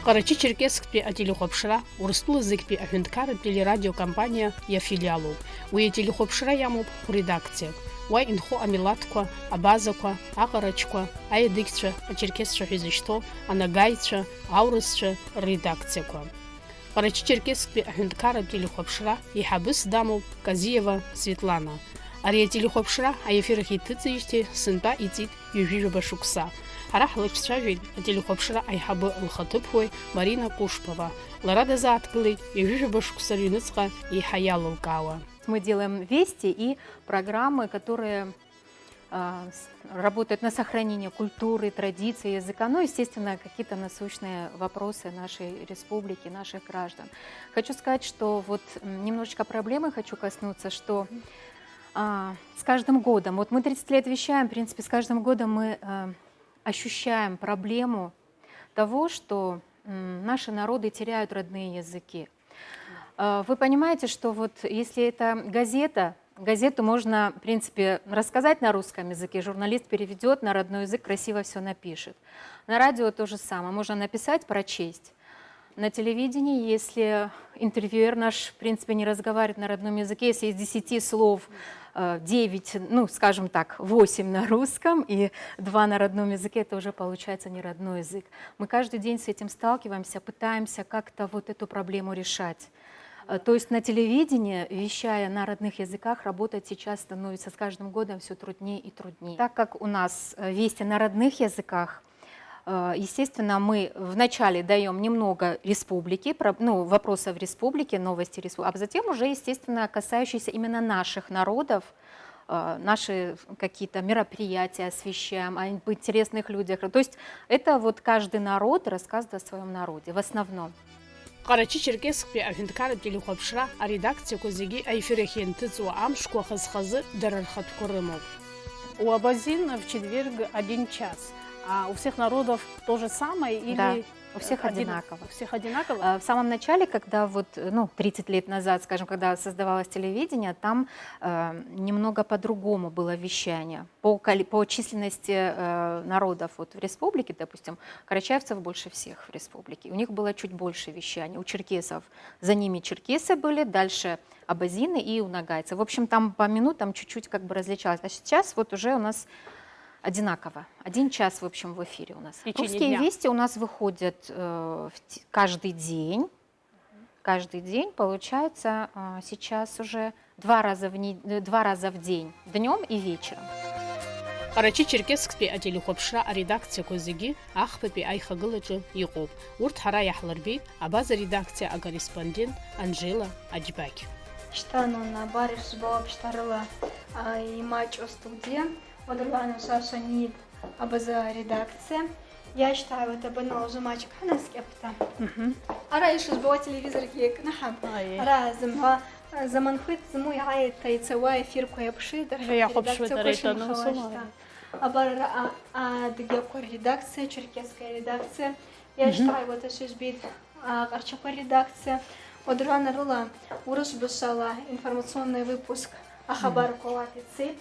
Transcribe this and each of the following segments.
Карачи-Черкессктәи ателехәаԥшра Урыстәылазегьтәи аҳәынҭқарратә телерадиокомпаниа иафилиалуп. Уи ателехәаԥшра иамоуп хәредакциак. Уа инхо амилаҭқәа, абазақәа, аҟарачқәа, аедыгьцәа, ачеркесцәа ҳәа изышьҭоу анагаицәа, аурысцәа рредакциақәа. Карачи-Черкессктәи аҳәынҭқарратә телехәаԥшра иҳабыс дамоуп Казиева Светлана. Ари ателехәаԥшра аефир ахь иҭыҵижьҭеи сынтәа иҵит ҩажәижәаба шықәса. Ҳара ҳлыҿцәажәеит ателехәаԥшра аиҳабы лхаҭыԥуаҩ Марина Кушпова. Лара дазааҭгылеит ҩажәижәаба шықәса рыҩныҵҟа еиҳа иалылкаауа. Мы делаем вести и программы, которые работают на сохранение культуры, традиций, языка, ну, естественно, какие-то насущные вопросы нашей республики, наших граждан. Хочу сказать, что вот немножечко проблемы хочу коснуться, что с каждым годом, вот мы 30 лет вещаем, в принципе, с каждым годом мы ощущаем проблему того, что наши народы теряют родные языки. Вы понимаете, что вот если это газету можно, в принципе, рассказать на русском языке, журналист переведет на родной язык, красиво все напишет. На радио то же самое, можно написать, прочесть. На телевидении, если интервьюер наш, в принципе, не разговаривает на родном языке, если из 10 слов 9, ну, скажем так, 8 на русском и 2 на родном языке, это уже получается не родной язык. Мы каждый день с этим сталкиваемся, пытаемся как-то вот эту проблему решать. То есть на телевидении, вещая на родных языках, работать сейчас становится с каждым годом все труднее и труднее. Так как у нас вести на родных языках, естественно, мы вначале даем немного республики, ну, вопросов республики, новости республики, а затем уже, естественно, касающиеся именно наших народов, наши какие-то мероприятия освещаем, о интересных людях. То есть это вот каждый народ рассказывает о своем народе в основном. Карачи-Черкессктәи аҳәынҭқарратә телехәаԥшра аредакциақәа зегьы аефир ахь ианҭыҵуа амшқәа хазы-хазы дара рхатәқәа рымоуп. У Абазин в четверг 1 час. А у всех народов то же самое или... Да, у всех одинаково. У всех одинаково? В самом начале, когда вот, ну, 30 лет назад, скажем, когда создавалось телевидение, там немного по-другому было вещание. По численности народов вот в республике, допустим, карачаевцев больше всех в республике. У них было чуть больше вещания. У черкесов, за ними черкесы были, дальше абазины и у нагайцев. В общем, там по минутам чуть-чуть как бы различалось. А сейчас вот уже у нас одинаково. 1 час, в общем, в эфире у нас. Русские вести у нас выходят каждый день. Каждый день, получается, сейчас уже 2 раза в день, днем и вечером. Карачи-Черкессктәи ателехәаԥшра аредакциақәа зегьы ахԥатәи аихагылаҿы иҟоуп. Урҭ ҳара иаҳлырбеит абаза редакциа акорреспондент Анжела Аџьбақь. Штануна бариш бабштарла имачо студия. Одервана Саша Нид абаза редакция. Я считаю, это банал уже мальчик ханаскепта. Ара еще сбила телевизор кек нахаб. Ара заманхит зму яет тайцева эфир коепшит. Я хочу это на Абара дгекор редакция, черкесская редакция. Я считаю, вот это сбит арчакор редакция. Одервана рыла урус бушала информационный выпуск Ахабар Колатицит.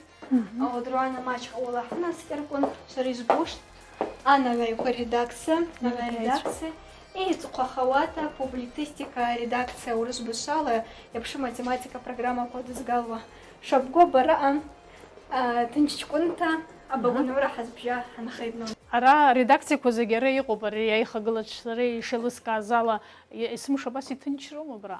Одервана матч Ола Ханаскеркун Шаризбуш. Новая редакция, и Цухахавата, публицистика, редакция Урусбушала, я пишу математика, программа код из голова. Шабго бараан, тынчкунта, абагунура хазбжа, анхайдну. Ара редакциақәа зегьы ара иҟоуп, ари аихагылаҿ ишеилыскааз исмушабас иҭынчроума абра?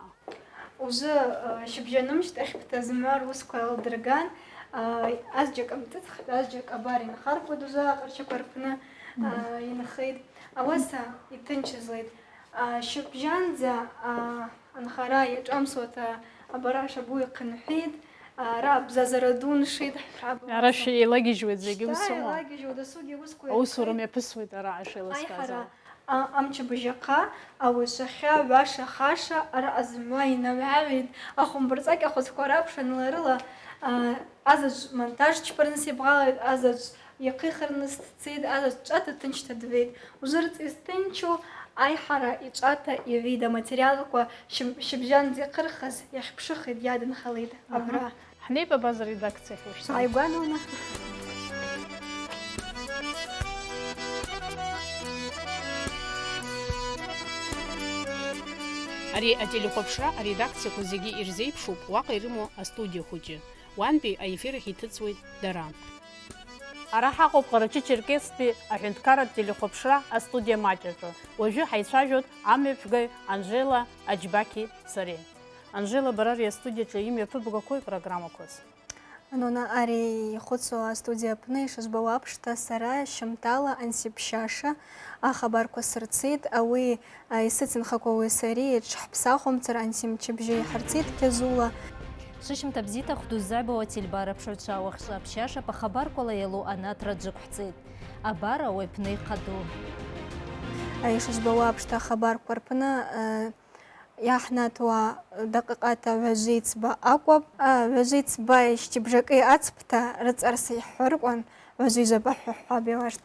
Уже шьыбжьанымшьҭахь ԥҭазымҩа русқәа еилдырган, азџьак амҵыцхт, азџьак абар инхаркуеит узы аҟарчақәа рҟны инхеит. Ауаса иҭынчызлеит. Шьыбжьанӡа анхара иаҿамсуата абара шабу иҟынҳәит, ара абзазара ду ншеит. Ара еилагьежьуеит зегьы усума. Еилагьежьуа досугьы усқәа аусура мҩаԥысуеит ара ишеилыскааз. Амчабыжьаҟа ауашахьа ҩаша хаша ара азымҩа инамҩаҩит, ахәымбырҵак ахәыцқәа раԥшанларыла азаҵә монтажчпарныс ибӷалеит, азаҵә иахихырныс дцеит, азаҵә ҿата ҭынчта двеит. Узырҵ изҭынчу аиҳара иҿата иҩеит, аматериалқәа шьыбжьанӡа иахырхыз иахьԥшыхит, иадынхалеит абра. Ҳнеип абаза редакциахь уажәшьҭа. Ааигәанауна. Ари ателехәаԥшра аредакциақәа зегьы ирзеиԥшуп уаҟа ирымоу астудиа хәыҷы. Уантәи аефир ахь иҭыҵуеит дара. Ара ҳаҟоуп Ҟарачы-Черкесктәи аҳәынҭқарратә телехәаԥшра астудиа маҷаҿы. Уажәы ҳаицәажәоит амҩаԥгаҩ Анжела Аџьбақьи сареи. Анжела, бара ари астудиаҿы имҩаԥыбгақәои программақәаз? Ануна ари ихәыцуа астудиа аҟны ишызбауа аԥшҭа сара Шьамтала Ансиԥшьаша ахабарқәа сырцеит, ауи исыцынхақәа уи сареи ҽҳԥсахәымцара Ансимчыбжьы иҳарцеит Кьазула. Шышьмҭа бзиҭа хәдуззаибауа телебараԥшыҩцәа уахшаԥшьаша пахабарқәала иалоу анаҭра џықәҳҵеит. Абара уи аԥны ихадоу. Ишызбауа аԥшҭа ахабарқәа рпны иаҳнаҭуа дақиҟата ҩажәеиҵба акәым. Ҩажәеиҵба ишьҭыбжакы ацԥҭа рыҵарс иҳәыркәан, ҩажәи ижабаҳәҳәаб иуашт.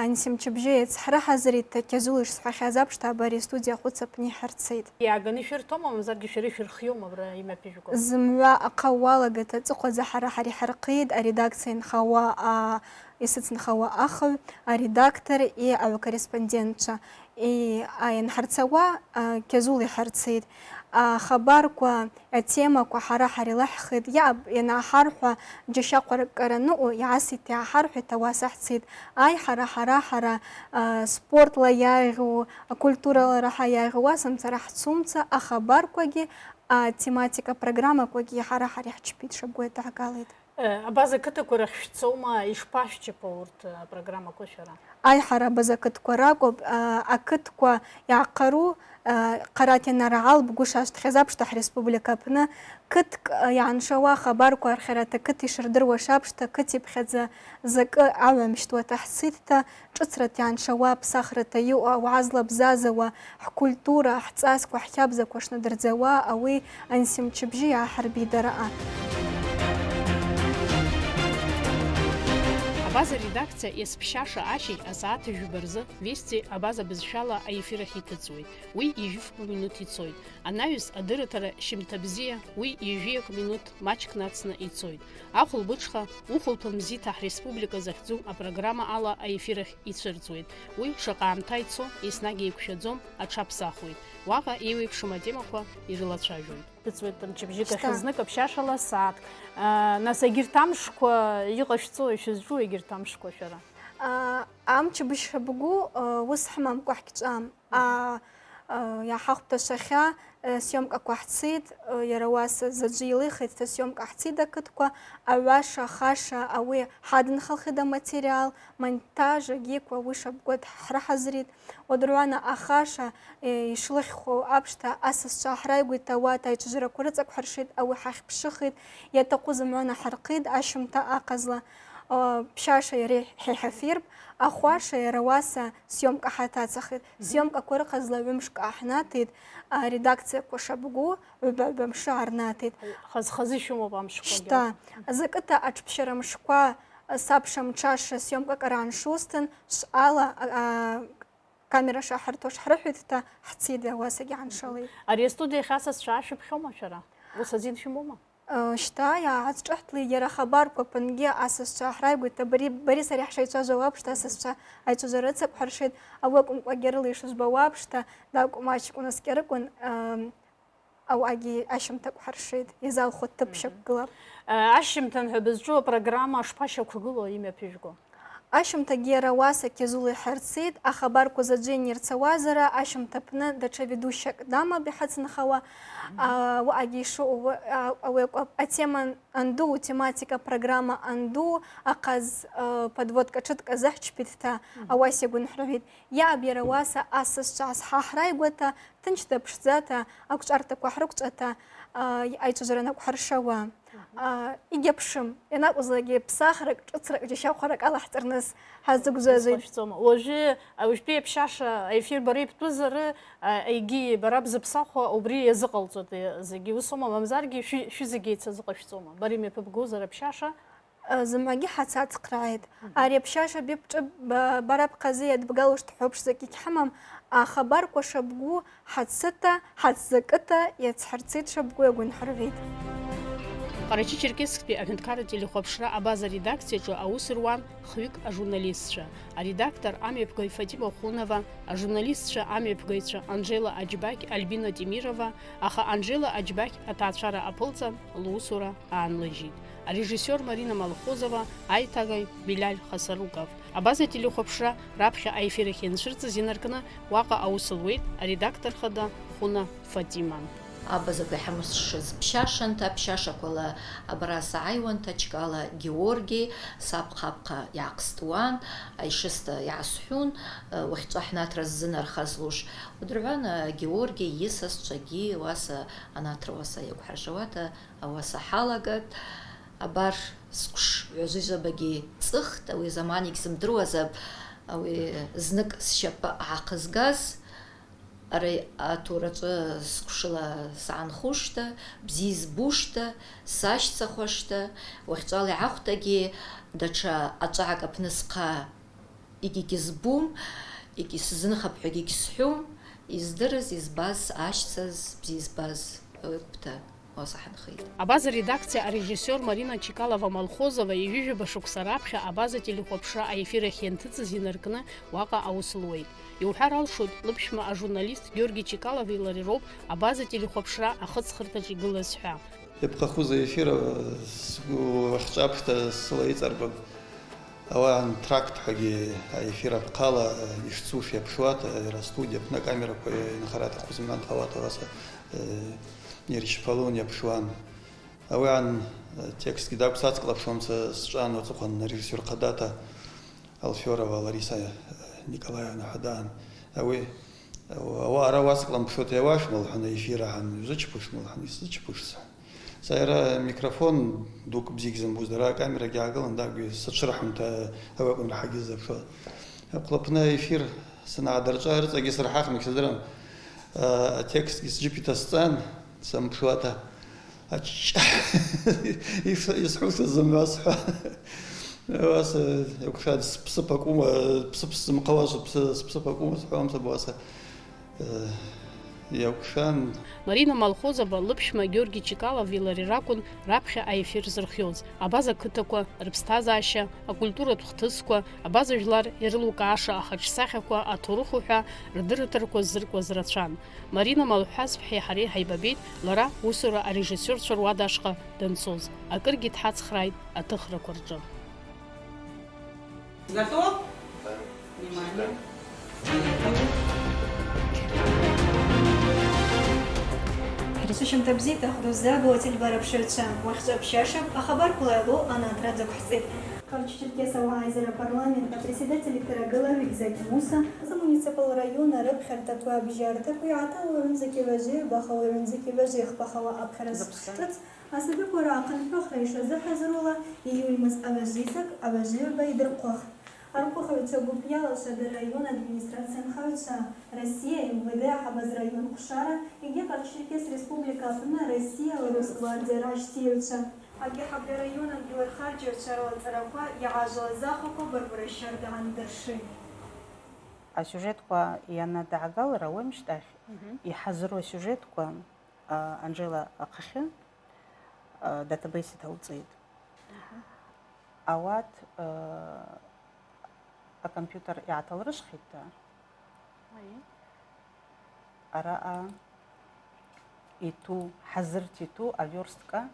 Ансимчыбжьы иацҳраҳазырит Кьазула ишсҳәахьаз аԥшҭа абари астудиа ахәыц аҟны иҳарцеит. Иааганы ишәырҭома, мамзаргьы шәара ишәырхиоума абра имҩаԥыжәго? Зымҩа аҟа уалагеит аҵыхәаӡа ҳара иҳарҟит аредакциа инхауа исыцынхауа ахаҩ, аредактор и аҩкорреспондентцәа. Ианҳарцауа Кьазула иҳарцеит. Ахабарқәа атемақәа ҳара ҳарилаҳхит. Иаб ианааҳарҳәа џьашьаҟәарак караныҟәо иаасит, иааҳарҳәеит, ауаса ҳцеит. Ҳара спортла иааӷьу, культурала иааӷьу уасымцара ҳцумца, ахабарқәагьы тематика программақәагьы ҳара иаҳчпит шабгәы иҭаҳгалеит. Абаза қыҭақәа рахь шәцоума, ишԥашәҷапо урҭ апрограммақәа шәара? Ҳара абаза ақыҭқәа ракәым, ақыҭқәа иааҟару ҟарат ианараагал бгәы шашьҭахьаз аԥшҭа ҳреспублика аҟны қыҭк иааншауа ахабарқәа архьарата қыҭ ишырдыруаш аԥшҭа қыҭ иԥхьаӡа закы аҩамшьҭуа ҭаҳцитта, ҿыцрата иааншауа ԥсахрата иҟоу ауаа злабзазауа ҳкультура, ҳҵасқәа, ҳқьабзақәа шнадырӡауа ауи Ансимчыбжьы иааҳарбит араҟа. Абаза редакциа иазԥшьаша ашьыжь асааҭ жәба рзы вести абаза бызшәала аефир ахь иҭыҵуеит. Уи ижәыфқәа минут ицоит. Анаҩс адырраҭара Шьымҭа бзиа уи ижәиак минут маҷк нацны ицоит. Ахәылбыҽха ухәылԥан бзиҭа ҳреспублика захьӡу апрограмма ала аефир ахь ицәырҵуеит. Уи шаҟа аамҭа ицо еснагь еиқәшәаӡом, аҽаԥсахуеит. Уаҟа еиуеиԥшым атемақәа ирылацәажәоит. Ҭыҵуеит Мчыбжьык ахьазнык аԥшьашала сааҭк. Нас егьырҭ амшқәа иҟашәҵо, ишәызҿу егьырҭ амшқәа шәара? Амчыбжь шабгу ус ҳмамкәа ҳгьҿам. Иаҳахәҭашахьа сиомкақәа ҳцеит, иара уаса заӡәы илихит сиомка ҳцеит ақыҭқәа, аҩаша, хаша, ауи ҳадынхалхит аматериал, монтаж агьикәа уи шабгәы ҳраҳазрит. Уадырҩана ахаша ишлыхьхәо аԥшҭа асасцәа ҳраигәеит, ауат аиҿажьрақәа рыҵакәҳаршеит, ауи ҳахьԥшыхит, иаҭаху зымҩан ҳарҟит ашьымҭа аҟазла. Ԥшьаша иареи ҳиҳафиртә, ахәаша иара уаса сиомка ҳаҭацахит. Сиомкақәа рыҟазла ҩымшк ааҳнаҭеит, аредакциақәа шабгу ҩба мшы аарнаҭеит. Хаз-хазы ишәымоуп амшқәагьы. Шьҭа, закыта аҽԥшьара мшқәа саԥша мҽаша сиомкак рааншусҭан, шҟала камера шаҳарҭо шҳрыҳәеит, ҳцеит, ауасагьы ҳаншалеит. Ари астудиа ахь асасцәа аашәыԥхьома шәара? Ус азин шәымоума? Шьҭа иааҳазҿаҳҭлеит иара ахабарқәа аҟынгьы асасцәа ҳраигәеит, бари сареи ҳшеицәажәауа аԥшҭа асасцәа аиҿажьра рыцақәҳаршеит, ауи акәымкәагьы рыла ишызбауа аԥшҭа дакәмаҷкәын аскьарыкәын ауаагьы ашьымҭа акәҳаршеит, иазалхәо ҭыԥшьак гылап. Ашьымҭан ҳәа бызҿу апрограмма шԥашьақәгыло имҩаԥыжәго? Ашьымҭагьы иара уаса Кьазула иҳарцеит, ахабарқәа заӡәы ианирцауазара ашьымҭа аҟны даҽа ведущак дамоуп иҳацынхауа, уаҟагьы ишыҟоу ауи акәым. Атема анду, тематика программа анду, аҟаз подводка ҽыҭк азаҳчпит, ауаса игәынҳәыҳәеит. Иаб иара уаса асасцәа ҳааҳраигәата, ҭынчда ԥшӡата, ақәҿарҭақәа ҳрықәҿата аиҿажьра анакәҳаршауа. Игьаԥшым, ианакәызлагьы ԥсахрак, ҿыцрак, џьашьахәарак алаҳҵарныс ҳазыгәжәажәеит. Уажәы ауажәтәи аԥшьаша аефир бара ибтәызар, егьи бара бзыԥсахуа убри иазыҟалҵоит зегьы. Усоума, мамзаргьы шәзегьы еицазыҟашәҵома? Бара имҩаԥыбгозар аԥшьаша? Зымгӏвагьи ҳацацхъргӏитӏ. Ари апшьаша бипшӏы бара бхъазы йадбгала уштхӏвапшзакӏ йгьхӏымам. Ахабарква шабгу хӏацыта, хӏацзакӏыта йацхӏырцитӏ шабгу йагвынхӏыргӏвитӏ. Ҟарачи-Черкесктәи аҳәынҭқарратә телехәаԥшра абаза редакциаҿы аус руан хҩык ажурналистцәа. Аредактор амҩаԥгаҩ Фатима Хунова, ажурналистцәа амҩаԥгаҩцәа Анжела Аџьбақь, Альбина Темирова, аха Анжела Аџьбақь аҭаацәара аԥылҵан лусура аанлыжьит. Арежиссер Марина Малхозова, аиҭагаҩ Билаль Хасаруков. Абаза телехәаԥшра раԥхьа аефир ахь ианцәырҵыз инаркны уаҟа аус луеит аредактор хада Хуна Фатима. Абазақәа иҳамысшаз ԥшьашанҭа, ԥшьашақәала абара сааиуанҭа Чкала Георги, сапҟа-апҟа иаақстуан, аишыста иаасҳәун, уахьҵәа ҳнаҭра ззынархаз луш. Удырҳәан Георги исасцәагьы уаса анаҭра уаса иақәҳаршауата ауаса ҳалагат. Абар сҟәш ҩажәижәабагьы ҵыхт, ауи заманик зымдыруазаб, ауи знык сшьапы аахызгаз, ари аҭоураҿы сҟәшыла саанхушта, бзиа избушта, сашьцахуашта, уахьҵәала иаахәҭагьы даҽа аҿаак аԥны сҟа егьигьы збум, егьысзынхап ҳәа егьигь сҳәом, издырыз, избаз, ашьцаз, бзиа избаз гәҭа уасаҳанхеит. Абаза редакциа арежиссер Марина Чикалова-Малхозова иҩыжәаба шықәса раԥхьа абаза телехәаԥшра аефир ахь ианҭыҵыз инаркны уаҟа аус луеит. Иуҳәар алшоит, лыԥшәма ажурналист Георги Чикалови лареи роуп абаза телехәаԥшра ахыҵхырҭаҿ игылаз ҳәа. Иԥхахуз аефир уахьҿаԥхьа сылаиҵарбап. Ауан трактҳәагьы аефир апҟала ишцуш иаԥшуата, иара астудиаԥны акамерақәа инхараҭаху зымнанхауата уаса иршьфалон иаԥшуан. Ауан текстгьы дақәсаҵклаԥшуам сҿан уҵыхәан арежиссер Ҟадата Алфиорова Лариса Николаевна ҳәа. Ауи ара уасҟламԥшуа иауашәмылҳәан аефир аҳан узычԥышмылҳәан исзычԥышса. Са иара микрофон дук бзиак зымбоз, дара акамерагьы аагылан дагәи сыҽрыҳәамҭа ауи акәын раҳагьы ззыԥшуа. Аҟлаԥны аефир санаадырҿа рыҵагьы сырҳахмагь сыздырам. Атекстгьы сџьып иҭасҵан, самԥшуата исҳәоз зымҩасҳәа. Уаса иақәшәад сԥсыԥ акәыма, ԥсыԥ сзымҟалаз сԥсыԥ акәыма сҳәом сабуаса иақәшәан. Марина Малхозова лыԥшәма Георги Чикалови лареи ракәын раԥхьа аефир зырхиоз. Абаза қыҭақәа, рыԥсҭазаашьа, акультуратә хҭысқәа, абаза жәлар ирылукааша ахаҿсахьақәа, аҭоурых уҳәа рдырраҭарақәа ззыркуаз рацәан. Марина Малҳәазԥҳеи ҳареи ҳаибабеит лара усура арежиссерцәа руада ашҟа данцоз. Акыргьы дҳацхрааит аҭыхрақәа рҿы. Готов? Внимание. Сушим табзит ахду забоотель барабшевчан, вахча пшашев, а хабар кулайло, она отрадза кухцит. Черкесова Айзера парламента, председатель Карагала Вигзаки Муса, за муниципал района Рыбхер такой обжар, такой атал Рынзаки Важи, Бахава Рынзаки Важи, Бахава Абхарасштрац, а себе Куракан Прохрейша захазрула, и Юльмас Аважисак, Аважир Байдркох. Аркуховича Гупьялоша до района администрации Нхавича Россия, МВД, Хабаз район Кушара, и где Черкес Республика Афна, Россия, Росгвардия, Раштиевича. Аги Хабли района Георхаджио Чарова Царапа, Яажала Захако, Барбарашар Дандерши. А сюжетка Яна Дагал, Рауэмштах, и Хазро сюжетка Анжела Акахи, датабейси Тауцид. Ават الكمبيوتر يعطل رشخيته أراء إتو حذرتي تو أجورستكا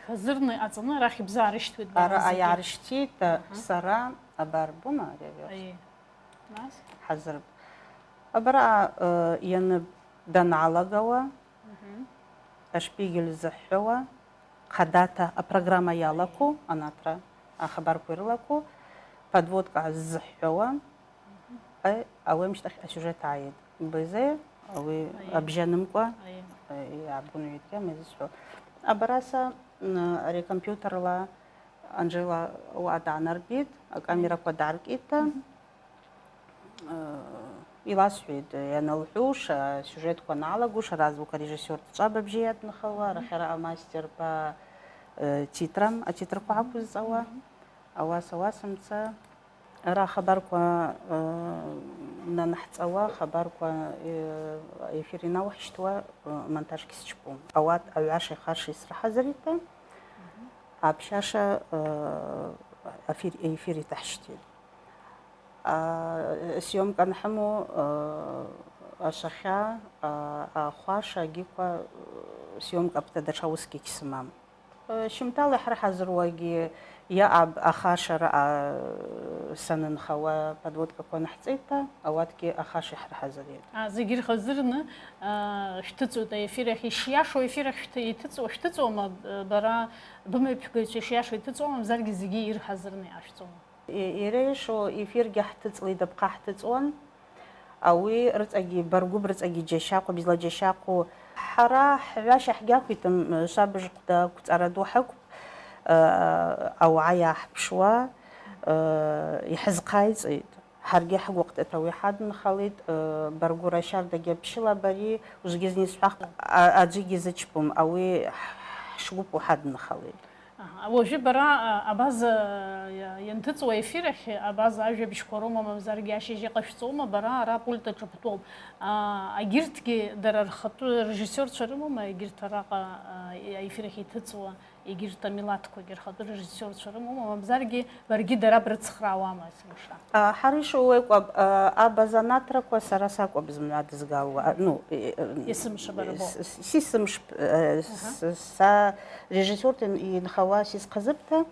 حذرني أصلا راح يبزع رشتوت أراء يعرشتي سرا أباربونا ناس حذر أبراء ين دان علاقوا أشبيجل زحوا خداتا أبرنامج يالكو أنا ترى أخبار كورلاكو подводка الزحوا أو مش أشجع عيد بزي أو أبجانمكوا يعبون يتكا مزشوا أبراسا الكمبيوتر لا أنجلا وأدعنا ربيد الكاميرا قدارك إتا يلاسويد يعني الحوش سюжет كنالاقوش رازوك ريجيسور تشابه بجيات نخوا رخيرا ماستر با تيترام أتيتر قعبوز أوا أواسمца را خبركوا نحتصوا خبركوا إفيرنا وحشتوا منتاج كيسشبوم أوات أو عشر خارش يسرح زريتا أبشاشة إفيري تحشتي سيوم كان حمو أشخا أخواشا جيكوا سيوم كابتا دشاوسكي كسمام شمتالي حرح زرواجي يا أب أخاشر سنن خوا подводка كون حصيتا أواتكي أخاش حرح زريت زيجير خزرنا شتتو تا يفيرخ يشياشو يفيرخ يتتو شتتو ما برا بما بحكي يشياشو يتتو ما زرجي زيجير حزرني أشتو يريشو يفير جحتت لي دبقة حتتون أوي رتأجي برجوب رتأجي جشاقو بيزلا جشاقو حرا حواش حجاكو يتم شابج قدا كنت أردو حكم أو عيا بشوا يحز قايز عيد حرجي حق وقت أتوي حد نخليد برجو رشار دقي بشلا بري وزجزني سباق أجي جزتشبم أوي شوب وحد نخليد وجه برا أباز ينتظر ويفرح أباز أجي بشكرهم ما مزارجي أشيء قشطوما برا رابولت جبتوم أجرت كي در الخطو رجسور شرمو ما أجرت راقة يفرح يتظر يجرت ميلاتكو يجر خطو رجسور شرمو ما مزارجي برجي در برد سخراوما اسمه حريش ويكوب أبازانات ركوا سراساكو بزمناد زجاوا نو اسم شبربو سيسمش سا رجسور ينخوا سيس قزبته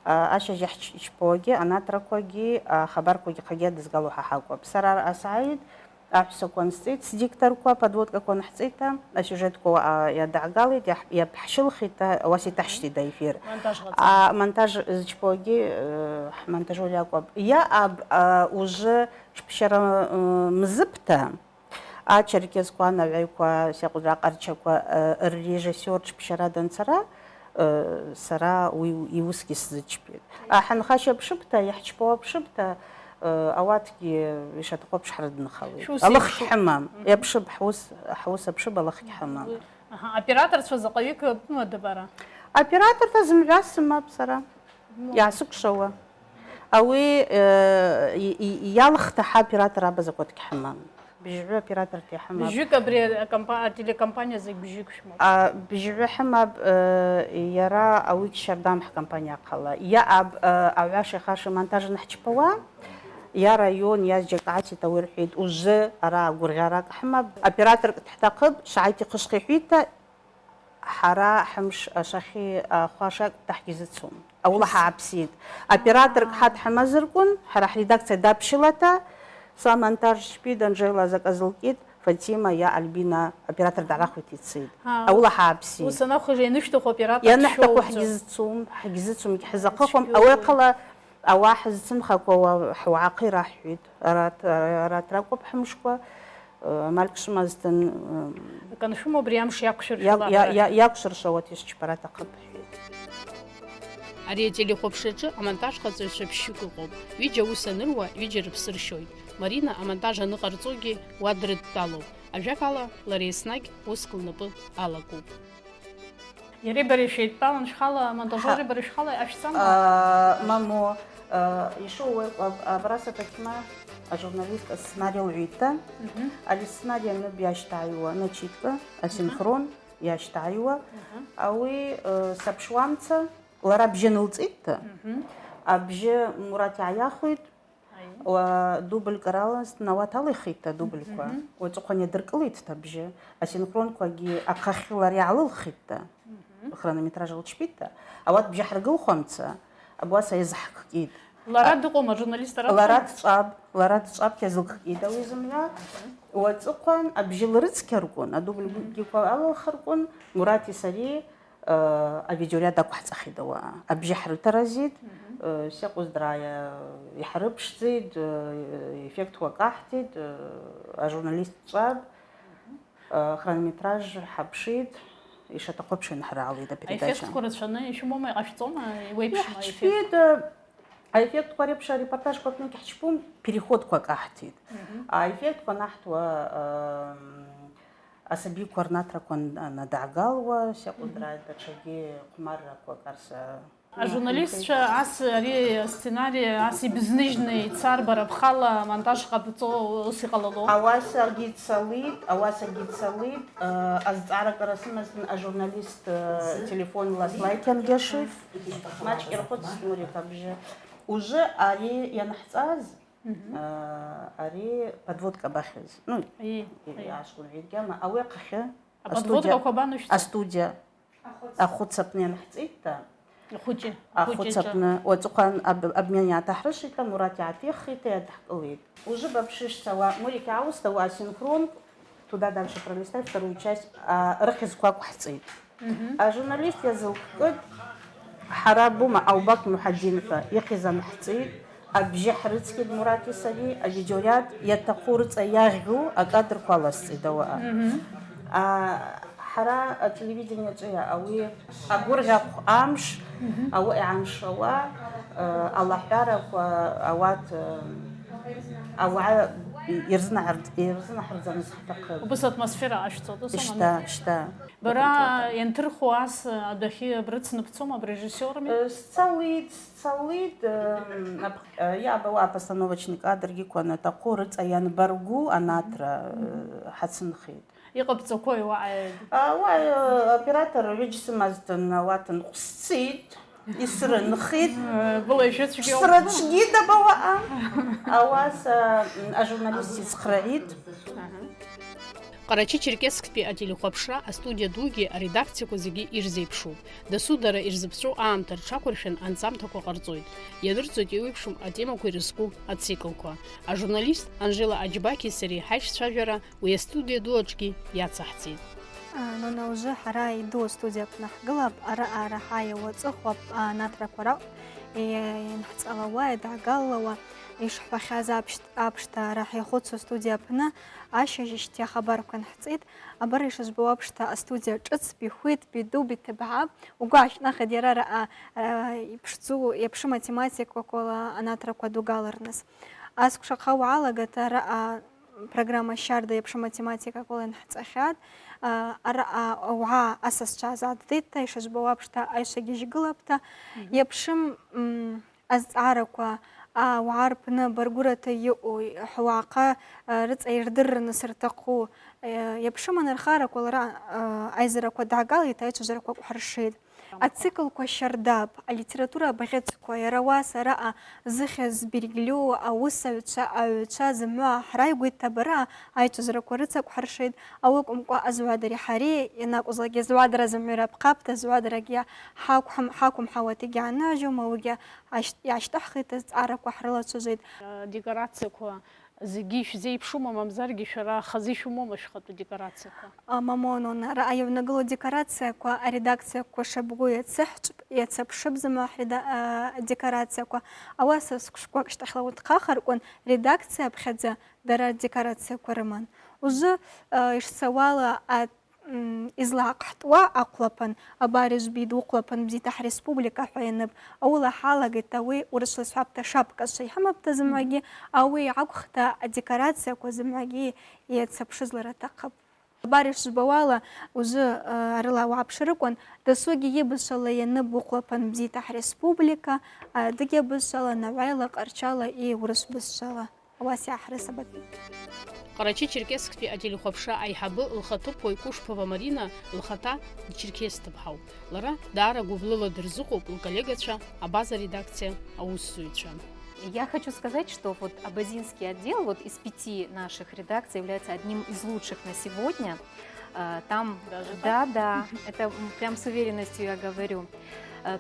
أشجع يشبوجي أنا تركوجي خبركوجي خجاد زجاوا حاكوا بسرعة أسعيد أحسن كونستيت سديكتر كوا подводка كون حسيتها السجاد كوا يدعقالي يبحشل خيتا واسي تحشتي دايفير монтаж زجبوجي монтажу لياكوا يا أب уже شبشرة مزبطة أشركة كوا نوعيكوا سيقول راقرتشكوا الريجيسور شبشرة دنسرا سرا ويوسكي سزجبيت حنخاشة بشبطة يحشبوا بشبطة أواتكي يشتقوا بشحرد نخوي الله حمام يبشب حوس بشب الله حمام أوبراتور تفزقيك بما دبرة أوبراتور تزم راسم ما بصرا يعسك شوا أوي يالخ تحا أوبراتور أبزقوتك حمام بيجوا أوبراتور تي حمام بيجوك أبري تيليكمبانيا زي بيجوك شمال بيجوا حمام يرى أويك شردام كمبانيا قلا يا أب أوعاش خاش مونتاج نحتشبوا يا ريون يا جقعتي توير حيد وز أرا غرغراك حماب أوبراتور تحتقب شعيتي قشقي حيتا حرا حمش شخي خواشك تحجزتهم أولا حابسيد أوبراتور حد حمزركن حرا حريداك داب شلتا سامونتاج شبيد أنجيلا زكازلكيد فاتيما يا ألبينا أوبراتور دعاخوتي تصيد أولا حابسيد وسناخذ ينشتو أوبراتور يا نحتقو حجزتهم يحزقهم أوقلا أواحد سنخكوا حواقي راح يد رات راقب حمشكوا مالكش مازتن كان شو مبريامش يكشر يكشر شواتيش شبرات قب أريتلي خبشة أمانتاج خزر شبشكو قب ويجا وسنروا ويجا ربصر شوي مارينا أمانتاج نقرطوجي وادرد تالو أجاكالا لاريسناك وسكل نبو على كوب يري بريشيت بالن شخالة монтажёры بريشخالة أشسام مامو يشوف براسة كما журналист сценарий وعيتا السيناريو نبي أشتعيوا نشيتك السينخرون يشتعيوا أوي سبشوامца لارا بجنلت إتا أبجي مراتي عياخويد ودوبل كرالنس نواتالي خيتا دوبل كوا وتقني دركليت تبجي السينخرون كواجي أخخي لاري على الخيتا خرонометража لتشبيتا أوات بجي حرقو خمسة أبواسا يزحك كيد لارات دقوما جورناليست لارات تصاب كيزلك كيدا ويزملا وتقن أبجي لرتس كركون أدوبل كيكوا أول خركون مراتي سري الفيديوريا داك واحد أخيدوا أبجي حرق ترازيد سيقوز درايا يحرب شتيد إفكت وقاحتيد جورناليست تصاب خرонометража حبشيد еще такой вообще нахрали до передачи. Эффект коротшаны, еще мама ашцома вебшма эффект. Эффект корепша репортаж как не качпум переход как ахтит. А эффект конахтва асаби координатора кон надагал ва сякудрай дачаги кумара как арса الجورناليست عس ري سيناري عسي بزنجني تصار بربخالة مونتاج قبطو سيقلدو أواسا جيت سويت أزعرك رسمة جورناليست تليفون لاسلايكن جشيف ماتش إرقود سنوري كابجة уже ари я нахцаз ари подводка бахез ну я школ видгама ауе қахе подводка кобануш студия أخوتسبني نحتيتا خوجي أخوتسبنا وتقان أبمن يعتحرش إتا مرات يعتيخ إتا يتحقويت уже бабшиш сова мурик аус сова синхрон туда дальше пролистай вторую часть рахиз квак хцит а журналист я зылкыд حرابو مع أو باك محجين فيخزا محتيت أبجي حرتكي المراتي سلي الفيديوهات يتقورت أياغو أقدر خلاص دواء حرا التلفزيون يجي أوي أقول أمش أو عن شوا الله حارة وأوات أو يرزنا حرزة مسحتق وبس أتمسفيرة عشتو شتا برا ينترخوا عس دخي برتس نبتسوما بريجيسيورами صويت يا بوا постановочный кадр يكون تقورت أيان برغو أناترا حسن خيد يقبض كوي واعد واي оператор ريجيسمازتن واتن قصيت يسر نخيد بلاش سرت شديدة بوا أواس جورناليست سخرعيد Карачи-Черкессктәи ателехәаԥшра астудиа дугьы аредакциақәа зегьы ирзеиԥшуп. Дасу дара ирзыԥҵәо аамҭа рҽақәыршәан анҵамҭақәа ҟарҵоит. Ианырҵоит еиуеиԥшым атемақәа ирызку ациклқәа. Ажурналист Анжела Аџьбақьи сареи ҳаиҿцәажәара уи астудиа ду аҿгьы иацаҳҵеит. Нуна уже ҳара иду студиақәа наҳгылап, араҟа раҳаиа уаҵыхәап наҭрақәа раҟә ианҳҵалауа, иадаагалауа. ишҳәахьаз аԥшҭа раҳ иахәыцу астудиа аҟны ашьыжьышьҭи ахабарқәа нҳҵеит. Абар ишызбо аԥшҭа астудиа ҿыцби, хәитби, дуби, ҭыбҳа угәы аашьҭнахит иара раҟа иаԥшу математикақәа анаҭрақәа дугаларныс. Аскәшаҟа уаалагат араҟа программа шьарда иаԥшу математикақәа ианҳҵахьат. Араҟа ауаа асасцәа азааддеит, ишызбо аԥшҭа аишагьежь гылапта иаԥшым азҵаарақәа ауаа рпны баргәырата иҟоу ҳуааҟа рыҵаирдырраны сырҭаху иаԥшым анырхарақәа лара аизарақәа даагалеит, аицәажәарақәа ҟәҳаршеит. Ациклқәа шьардап, алитература абӷьыцқәа иара уас араҟа зыхьыз зберегылиу аусаҩцәа, аҩцәа зымҩа ҳраигәеит абара аицәажәарақәа рыҵақәҳаршеит. Ауакәымкәа азҩадареи ҳареи ианакәызлакгьы азҩадара зымҩа ԥҟаԥҭа, азҩадарагьы ҳақәымҳауа егьааныжьуам, уигьы иаашьҭаҳхит, азҵаарақәа ҳрылацәажәеит. Декорациақәа зегьы шәзеиԥшума, мамзаргьы шәара хазы ишәымоума шәхатәы декорациақәа? Мамоно, раҟа иаҩнагылоу декорациақәа аредакциақәа шабгу иацаԥшып зымҩа декорациақәа. Ауаса скәшқәак шьҭахьла удхахаркәын редакциа аԥхьаӡа дара декорациақәа рыман. Ужы ишцауала излаақҳтуа аҟәлаԥан, абар ижәбеит уҟәлаԥан бзиҭ ҳреспублика ҳәа ианып, аула ҳалагеит ауи урысла сҳәапҭа шапкаша иҳамапҭа зымҩагьы, ауи акәхта адекорациақәа зымҩагьы иацаԥшызлара аҭахуп. Абар ишыжәбауала ужы арыла ауааԥшырыкәын, дасугьы ибызшала ианып уҟәлаԥан бзиҭ ҳреспублика, дыгьы бызшала наҩаила, ҟарчала и урыс бызшала. Ауас иааҳрысабат. Карачи-Черкессктәи ателехәаԥшра аиҳабы лхаҭыԥуа Икушԥова Марина лхаҭа дчерқьес ҭыԥҳауп. Лара даара гәыблыла дырзыҟоуп лколлегацәа, абаза редакциа аусзуҩцәа. Я хочу сказать, что вот абазинский отдел вот из 5 наших редакций является одним из лучших на сегодня. Там, да, это прям с уверенностью я говорю.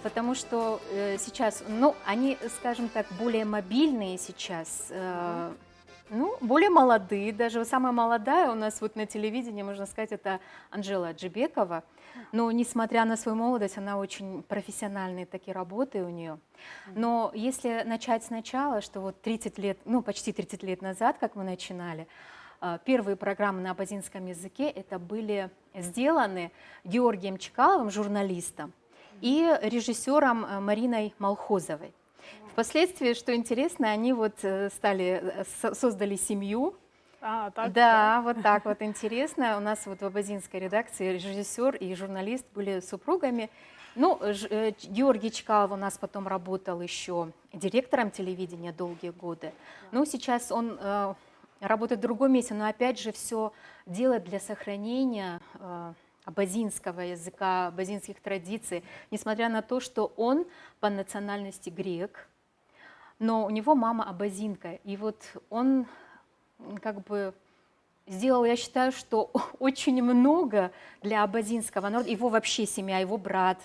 Потому что сейчас, ну, они, скажем так, более мобильные сейчас, ну, более молодые, даже самая молодая у нас вот на телевидении, можно сказать, это Анжела Аджибекова. Но, несмотря на свою молодость, она очень профессиональные такие работы у нее. Но если начать сначала, что вот 30 лет, ну, почти 30 лет назад, как мы начинали, первые программы на абазинском языке, это были сделаны Георгием Чкаловым, журналистом, и режиссером Мариной Малхозовой. Впоследствии, что интересно, они вот создали семью. Да, вот так вот интересно. У нас вот в абазинской редакции режиссер и журналист были супругами. Ну, Георгий Чкалов у нас потом работал еще директором телевидения долгие годы. Ну, сейчас он работает в другом месте, но опять же все делает для сохранения абазинского языка, абазинских традиций, несмотря на то, что он по национальности грек, но у него мама абазинка. И вот он как бы сделал, я считаю, что очень много для абазинского народа. Его вообще семья, его брат,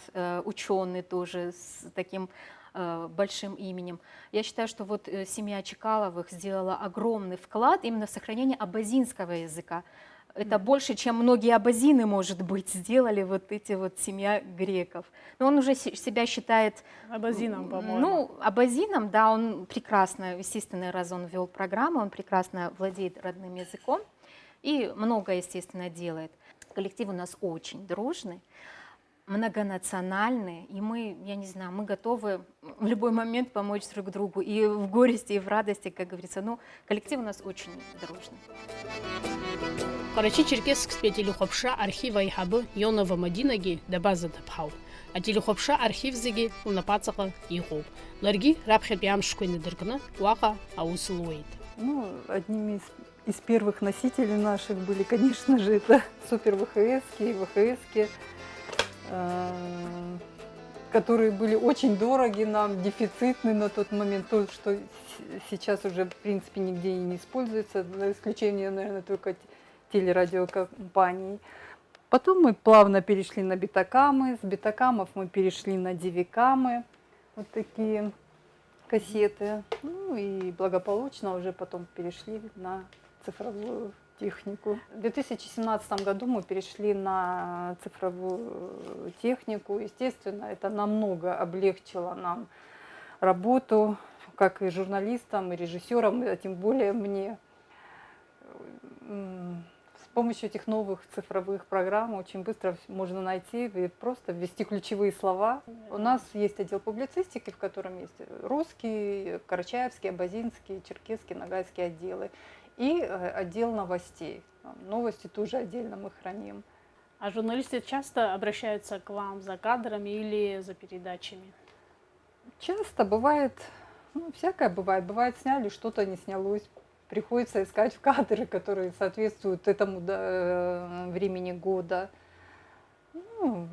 ученый тоже с таким большим именем. Я считаю, что вот семья Чкаловых сделала огромный вклад именно в сохранение абазинского языка. Это больше, чем многие абазины, может быть, сделали вот эти вот семья греков. Но он уже себя считает... Абазином, по-моему. Ну, абазином, да, он прекрасно, естественно, раз он вел программу, он прекрасно владеет родным языком и много, естественно, делает. Коллектив у нас очень дружный, многонациональный, и мы, я не знаю, мы готовы в любой момент помочь друг другу и в горести, и в радости, как говорится. Ну, коллектив у нас очень дружный. Карачи-Черкесск телехопша архива Ихабы Йонова Мадинаги да база Тапхау. А телехопша архив зиги унапацака Ихоб. Ларги рабхет ямшкуйны дыркна Уака Аусулуэйт. Ну, одними из первых носителей наших были, конечно же, это супер ВХСки и ВХСки, которые были очень дороги нам, дефицитны на тот момент, то, что сейчас уже в принципе нигде и не используется, за исключением, наверное, только телерадиокомпаний. Потом мы плавно перешли на битакамы, с битакамов мы перешли на дивикамы, вот такие кассеты, ну и благополучно уже потом перешли на цифровую технику. В 2017 году мы перешли на цифровую технику. Естественно, это намного облегчило нам работу, как и журналистам, и режиссерам, а тем более мне. С помощью этих новых цифровых программ очень быстро можно найти и просто ввести ключевые слова. У нас есть отдел публицистики, в котором есть русский, карачаевский, абазинский, черкесский, ногайский отделы. И отдел новостей. Новости тоже отдельно мы храним. А журналисты часто обращаются к вам за кадрами или за передачами? Часто бывает, ну, всякое бывает. Бывает, сняли, что-то не снялось. Приходится искать кадры, которые соответствуют этому времени года. Ну,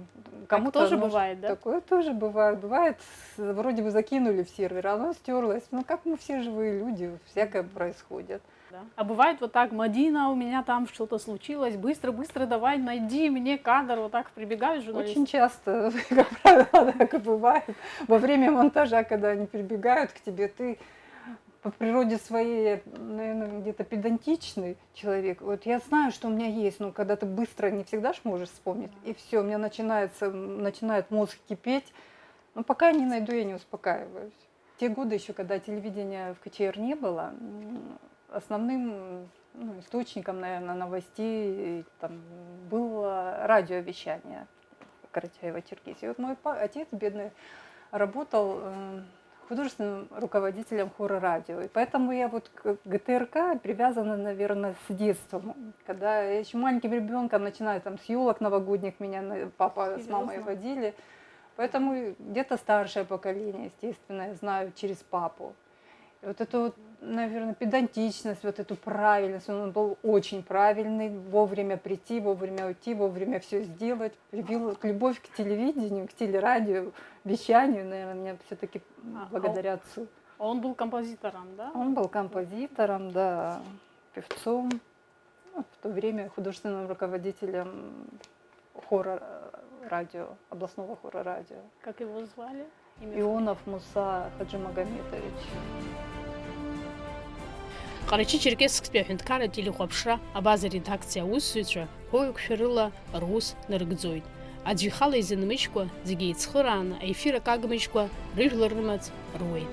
кому-то тоже бывает, да? Такое тоже бывает. Бывает, вроде бы закинули в сервер, а оно стерлось. Ну, как мы все живые люди, всякое происходит. Да. А бывает вот так: Мадина, у меня там что-то случилось, быстро давай, найди мне кадр, вот так прибегают журналисты? Очень часто, как правило, так и бывает. Во время монтажа, когда они прибегают к тебе, ты по природе своей, наверное, где-то педантичный человек. Вот я знаю, что у меня есть, но когда ты быстро не всегда ж можешь вспомнить, и все, у меня начинает мозг кипеть. Но пока не найду, я не успокаиваюсь. В те годы еще, когда телевидения в КЧР не было, основным источником, наверное, новостей там было радиовещание Карачаево-Черкесии. Вот мой отец, бедный, работал художественным руководителем хора радио. И поэтому я вот к ГТРК привязана, наверное, с детства. Когда я еще маленьким ребенком, начиная там с елок новогодних, меня папа с мамой водили. Поэтому где-то старшее поколение, естественно, я знаю через папу. И вот эту, вот, наверное, педантичность, вот эту правильность, он был очень правильный, вовремя прийти, вовремя уйти, вовремя все сделать. Привил любовь к телевидению, к телерадио, вещанию, наверное, меня все-таки благодаря отцу. Он был композитором, да? Он был композитором, да, певцом, ну, в то время художественным руководителем хора радио, областного хора радио. Как его звали? Ионов Муса Хаджимагометович. Карачи-Черкесск хюндкара телехопшра абаза редакция усуйча хоюк шырыла рус ныргдзойд. Аджихала изенмичква зигейцхырана эфира кагмичква рыжлырмац руэйд.